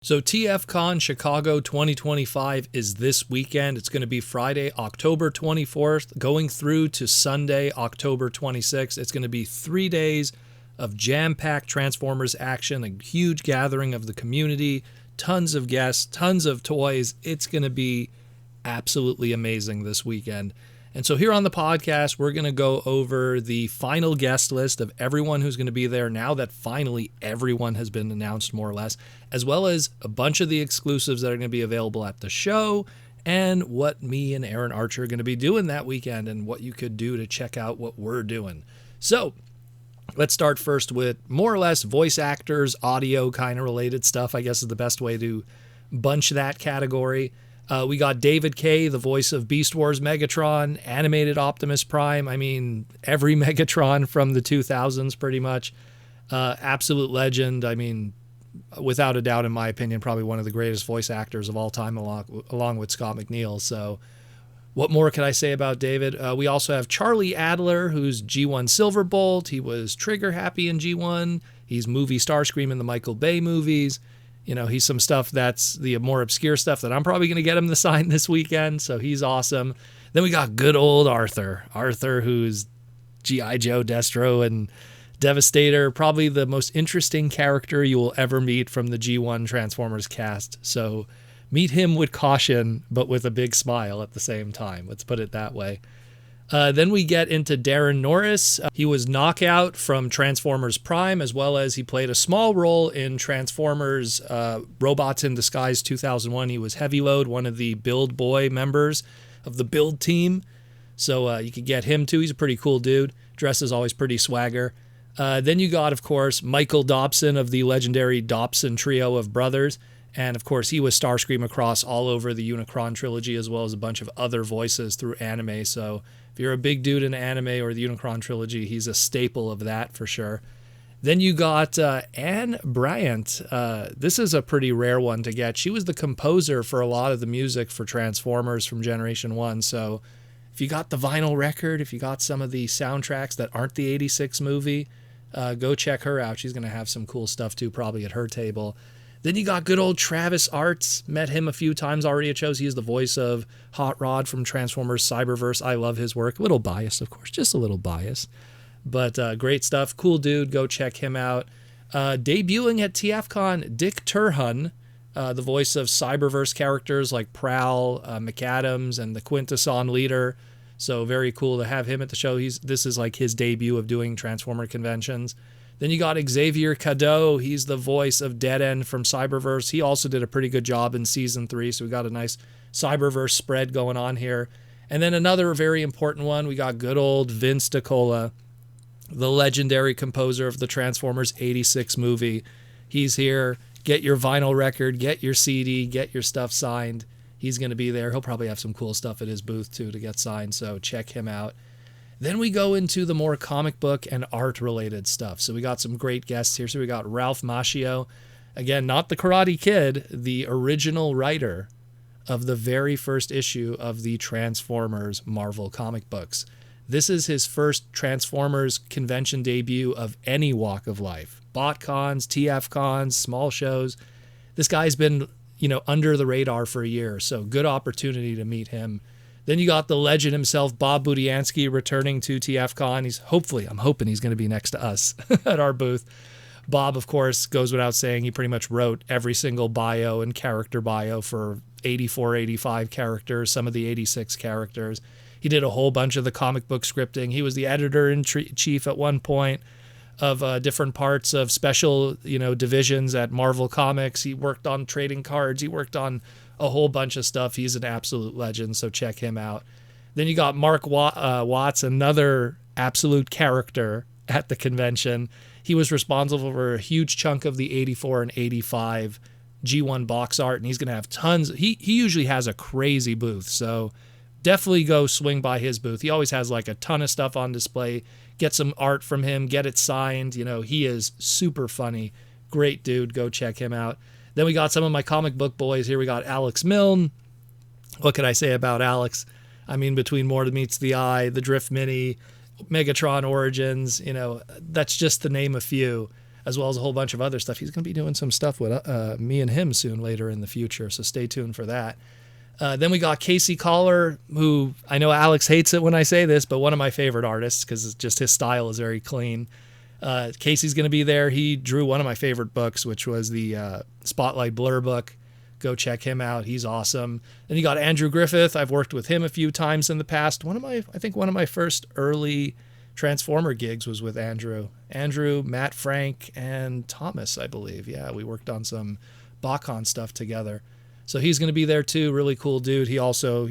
So TFcon Chicago 2025 is this weekend. It's going to be Friday, October 24th, going through to Sunday, October 26th. It's going to be 3 days of jam-packed Transformers action, a huge gathering of the community, tons of guests, tons of toys. It's going to be absolutely amazing this weekend. And so here on the podcast, we're going to go over the final guest list of everyone who's going to be there now that finally everyone has been announced more or less, as well as a bunch of the exclusives that are going to be available at the show and what me and Aaron Archer are going to be doing that weekend and what you could do to check out what we're doing. So let's start first with more or less voice actors, audio kind of related stuff, I guess is the best way to bunch that category. We got David Kaye, the voice of Beast Wars Megatron, animated Optimus Prime. I mean, every Megatron from the 2000s pretty much. Absolute legend. I mean, without a doubt, in my opinion, probably one of the greatest voice actors of all time along with Scott McNeil. So what more could I say about David? We also have Charlie Adler, who's G1 Silverbolt. He was Trigger Happy in G1. He's movie Starscream in the Michael Bay movies. You know, he's some stuff that's the more obscure stuff that I'm probably going to get him to sign this weekend, so he's awesome. Then we got good old Arthur. Arthur, who's G.I. Joe, Destro, and Devastator. Probably the most interesting character you will ever meet from the G1 Transformers cast. So meet him with caution, but with a big smile at the same time. Let's put it that way. Then we get into Darren Norris. He was Knockout from Transformers Prime, as well as he played a small role in Transformers Robots in Disguise 2001. He was Heavy Load, one of the Build Boy members of the Build team. So you could get him too. He's a pretty cool dude. Dresses always pretty swagger. Then you got, of course, Michael Dobson of the legendary Dobson trio of brothers. And, of course, he was Starscream across all over the Unicron trilogy, as well as a bunch of other voices through anime. So if you're a big dude in anime or the Unicron trilogy, he's a staple of that for sure. Then you got Anne Bryant. This is a pretty rare one to get. She was the composer for a lot of the music for Transformers from Generation 1. So if you got the vinyl record, if you got some of the soundtracks that aren't the 86 movie, go check her out. She's going to have some cool stuff too, probably at her table. Then you got good old Travis Arts. Met him a few times already at shows. He is the voice of Hot Rod from Transformers Cyberverse. I love his work. A little biased, of course, just a little biased. But great stuff. Cool dude. Go check him out. Debuting at TFcon, Dick Turhan, the voice of Cyberverse characters like Prowl, McAdams, and the Quintesson leader. So very cool to have him at the show. This is like his debut of doing Transformer conventions. Then you got Xavier Cadeau. He's the voice of Dead End from Cyberverse. He also did a pretty good job in Season 3, so we got a nice Cyberverse spread going on here. And then another very important one, we got good old Vince DiCola, the legendary composer of the Transformers 86 movie. He's here. Get your vinyl record, get your CD, get your stuff signed. He's going to be there. He'll probably have some cool stuff at his booth, too, to get signed, so check him out. Then we go into the more comic book and art-related stuff. So we got some great guests here. So we got Ralph Macchio. Again, not the Karate Kid, the original writer of the very first issue of the Transformers Marvel comic books. This is his first Transformers convention debut of any walk of life. BotCons, TFcons, small shows. This guy's been, under the radar for a year. So good opportunity to meet him. Then you got the legend himself, Bob Budiansky, returning to TFcon. I'm hoping he's going to be next to us at our booth. Bob, of course, goes without saying, he pretty much wrote every single bio and character bio for 84, 85 characters, some of the 86 characters. He did a whole bunch of the comic book scripting. He was the editor-in-chief at one point of different parts of special, divisions at Marvel Comics. He worked on trading cards. He worked on a whole bunch of stuff. He's an absolute legend, so check him out. Then you got Mark Watts, another absolute character at the convention. He was responsible for a huge chunk of the 84 and 85 G1 box art, and he's going to have tons. He usually has a crazy booth, so definitely go swing by his booth. He always has like a ton of stuff on display. Get some art from him, get it signed. He is super funny. Great dude. Go check him out. Then we got some of my comic book boys here. We got Alex Milne. What can I say about Alex? I mean, between More Than Meets the Eye, the Drift Mini, Megatron Origins, that's just to name a few. as well as a whole bunch of other stuff. He's going to be doing some stuff with me and him soon later in the future, so stay tuned for that. Then we got Casey Collar, who I know Alex hates it when I say this, but one of my favorite artists because just his style is very clean. Casey's going to be there. He drew one of my favorite books, which was the Spotlight Blur book. Go check him out. He's awesome. Then you got Andrew Griffith. I've worked with him a few times in the past. I think one of my first early Transformer gigs was with Andrew. Andrew, Matt Frank, and Thomas, I believe. Yeah, we worked on some BotCon stuff together. So he's going to be there too. Really cool dude. He also,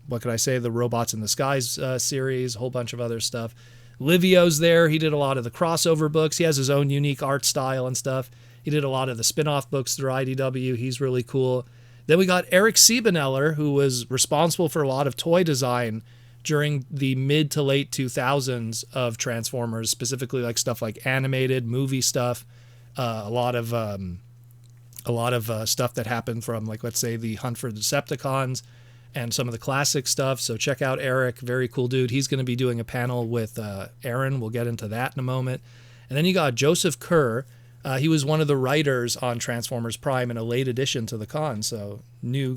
what could I say? The Robots in the Skies series, a whole bunch of other stuff. Livio's there. He did a lot of the crossover books. He has his own unique art style and stuff. He did a lot of the spin-off books through IDW. He's really cool. Then we got Eric Siebeneller, who was responsible for a lot of toy design during the mid to late 2000s of Transformers, specifically like stuff like animated movie stuff, a lot of stuff that happened from, like, let's say the Hunt for the Decepticons and some of the classic stuff. So check out Eric, very cool dude. He's going to be doing a panel with Aaron. We'll get into that in a moment. And then you got Joseph Kerr. He was one of the writers on Transformers Prime in a late addition to the con, so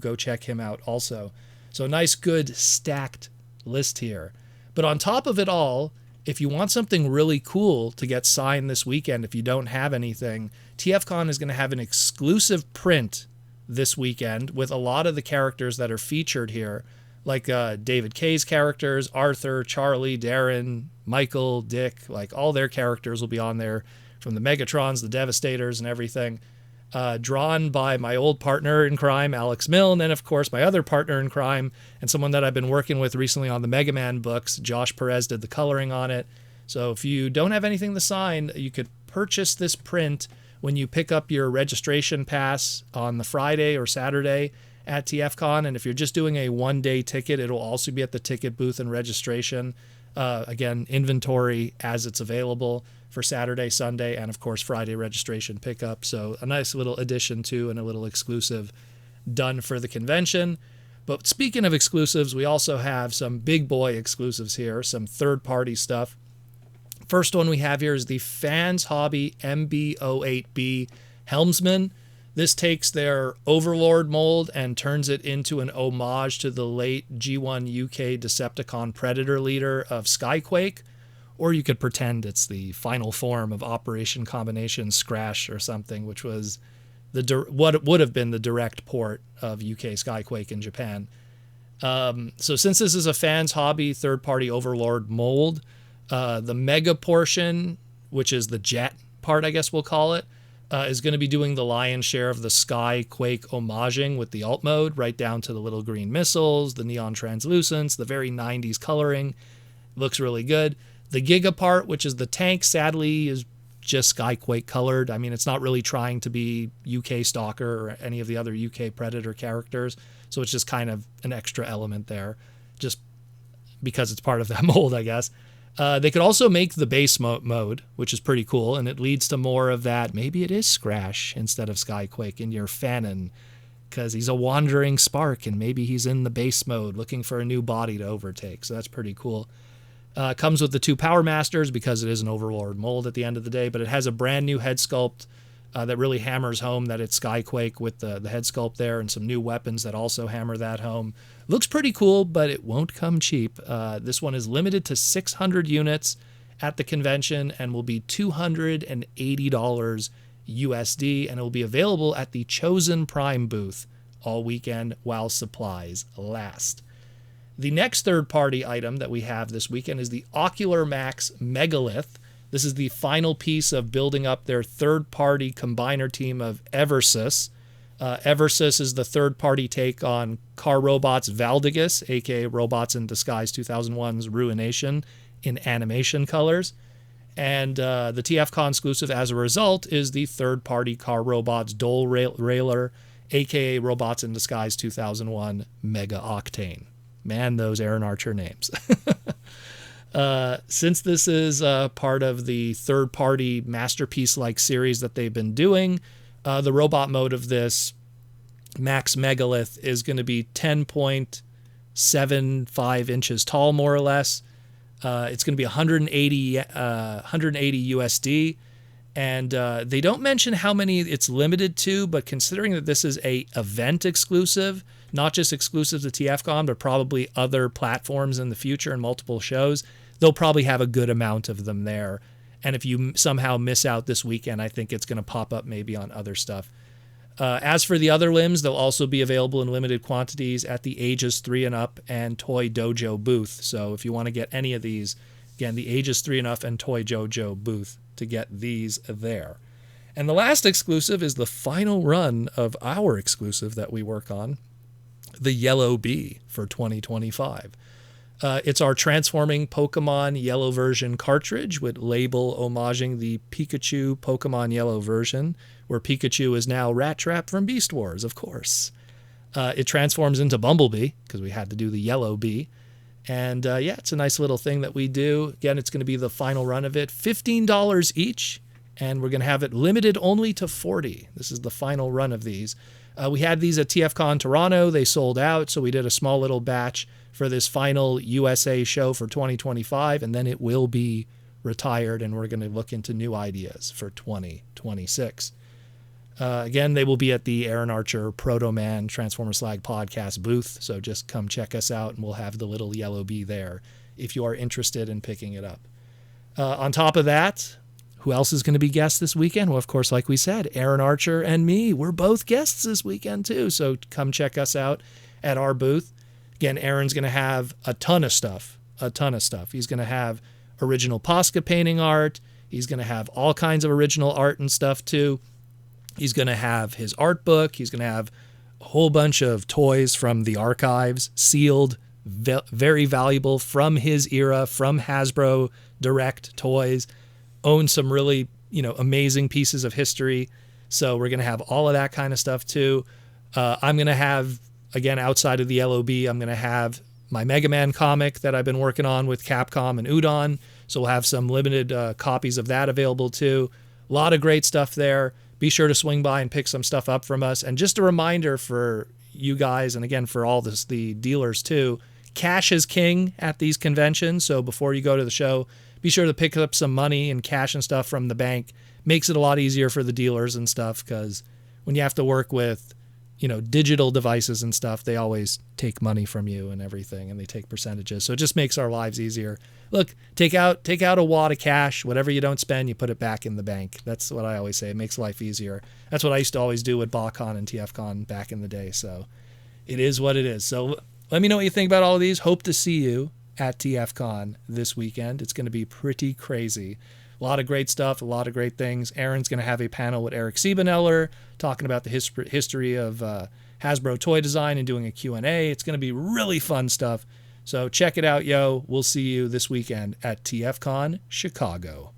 go check him out also. So a nice, good, stacked list here. But on top of it all, if you want something really cool to get signed this weekend, if you don't have anything, TFcon is going to have an exclusive print this weekend with a lot of the characters that are featured here, like David Kay's characters, Arthur, Charlie, Darren, Michael, Dick, like all their characters will be on there, from the Megatrons, the Devastators, and everything, drawn by my old partner in crime, Alex Mill, and then, of course, my other partner in crime, and someone that I've been working with recently on the Mega Man books. Josh Perez did the coloring on it. So if you don't have anything to sign, you could purchase this print when you pick up your registration pass on the Friday or Saturday at TFcon, and if you're just doing a one-day ticket, it'll also be at the ticket booth and registration. Again, inventory as it's available for Saturday, Sunday, and of course Friday registration pickup. So a nice little addition to and a little exclusive done for the convention. But speaking of exclusives, we also have some big boy exclusives here, some third-party stuff. First one we have here is the Fans Hobby MB08B Helmsman. This takes their Overlord mold and turns it into an homage to the late G1 UK Decepticon Predator leader of Skyquake. Or you could pretend it's the final form of Operation Combination Scratch or something, which was what would have been the direct port of UK Skyquake in Japan. So since this is a Fans Hobby third-party Overlord mold, the Mega portion, which is the jet part, I guess we'll call it, is going to be doing the lion's share of the Skyquake homaging with the alt mode, right down to the little green missiles, the neon translucents, the very 90s coloring. Looks really good. The Giga part, which is the tank, sadly is just Skyquake colored. I mean, it's not really trying to be UK Stalker or any of the other UK Predator characters, so it's just kind of an extra element there, just because it's part of that mold, I guess. They could also make the base mode, which is pretty cool, and it leads to more of that, maybe it is Scratch instead of Skyquake in your Fanon, because he's a wandering spark, and maybe he's in the base mode looking for a new body to overtake, so that's pretty cool. Comes with the two Power Masters because it is an Overlord mold at the end of the day, but it has a brand new head sculpt that really hammers home that it's Skyquake with the head sculpt there, and some new weapons that also hammer that home. Looks pretty cool, but it won't come cheap. This one is limited to 600 units at the convention and will be $280 USD, and it will be available at the Chosen Prime booth all weekend while supplies last. The next third-party item that we have this weekend is the Ocular Max Megalith. This is the final piece of building up their third-party combiner team of Eversys. Eversys is the third-party take on Car Robots Valdigus, aka Robots in Disguise 2001's Ruination, in animation colors. And the TFcon exclusive, as a result, is the third-party Car Robots Dole Railer, aka Robots in Disguise 2001 Mega Octane. Man, those Aaron Archer names. Since this is part of the third-party masterpiece-like series that they've been doing, the robot mode of this Max Megalith is going to be 10.75 inches tall, more or less. It's going to be 180 USD, And they don't mention how many it's limited to, but considering that this is a event exclusive, not just exclusive to TFcon, but probably other platforms in the future and multiple shows, they'll probably have a good amount of them there. And if you somehow miss out this weekend, I think it's going to pop up maybe on other stuff. As for the other limbs, they'll also be available in limited quantities at the Ages 3 and Up and Toy Dojo booth. So if you want to get any of these, again, the Ages 3 and Up and Toy Dojo booth to get these there. And the last exclusive is the final run of our exclusive that we work on, the Yellow Bee for 2025. It's our Transforming Pokemon Yellow version cartridge with label homaging the Pikachu Pokemon Yellow version, where Pikachu is now Rat Trap from Beast Wars, of course. It transforms into Bumblebee, because we had to do the Yellow Bee. And yeah, it's a nice little thing that we do. Again, it's going to be the final run of it. $15 each, and we're going to have it limited only to 40. This is the final run of these. We had these at TFcon Toronto. They sold out, so we did a small little batch for this final USA show for 2025, and then it will be retired, and we're going to look into new ideas for 2026. Again, they will be at the Aaron Archer Protoman Transformer Slag podcast booth, so just come check us out, and we'll have the little Yellow Bee there if you are interested in picking it up. On top of that, who else is going to be guests this weekend? Well, of course, like we said, Aaron Archer and me. We're both guests this weekend, too, so come check us out at our booth. Again, Aaron's going to have a ton of stuff. He's going to have original Posca painting art. He's going to have all kinds of original art and stuff, too. He's going to have his art book. He's going to have a whole bunch of toys from the archives, sealed, very valuable from his era, from Hasbro Direct toys. Owns some really, amazing pieces of history. So we're going to have all of that kind of stuff, too. I'm going to have, again, outside of the LOB, I'm going to have my Mega Man comic that I've been working on with Capcom and Udon. So we'll have some limited copies of that available, too. A lot of great stuff there. Be sure to swing by and pick some stuff up from us. And just a reminder for you guys, and again, for all the dealers too, cash is king at these conventions. So before you go to the show, be sure to pick up some money and cash and stuff from the bank. Makes it a lot easier for the dealers and stuff, because when you have to work with, digital devices and stuff, they always take money from you and everything, and they take percentages. So it just makes our lives easier. Look, take out a wad of cash. Whatever you don't spend, you put it back in the bank. That's what I always say. It makes life easier. That's what I used to always do with BotCon and TFcon back in the day. So it is what it is. So let me know what you think about all of these. Hope to see you at TFcon this weekend. It's going to be pretty crazy. A lot of great stuff, a lot of great things. Aaron's going to have a panel with Eric Siebeneller talking about the history of Hasbro toy design and doing a Q&A. It's going to be really fun stuff. So check it out, yo. We'll see you this weekend at TFcon Chicago.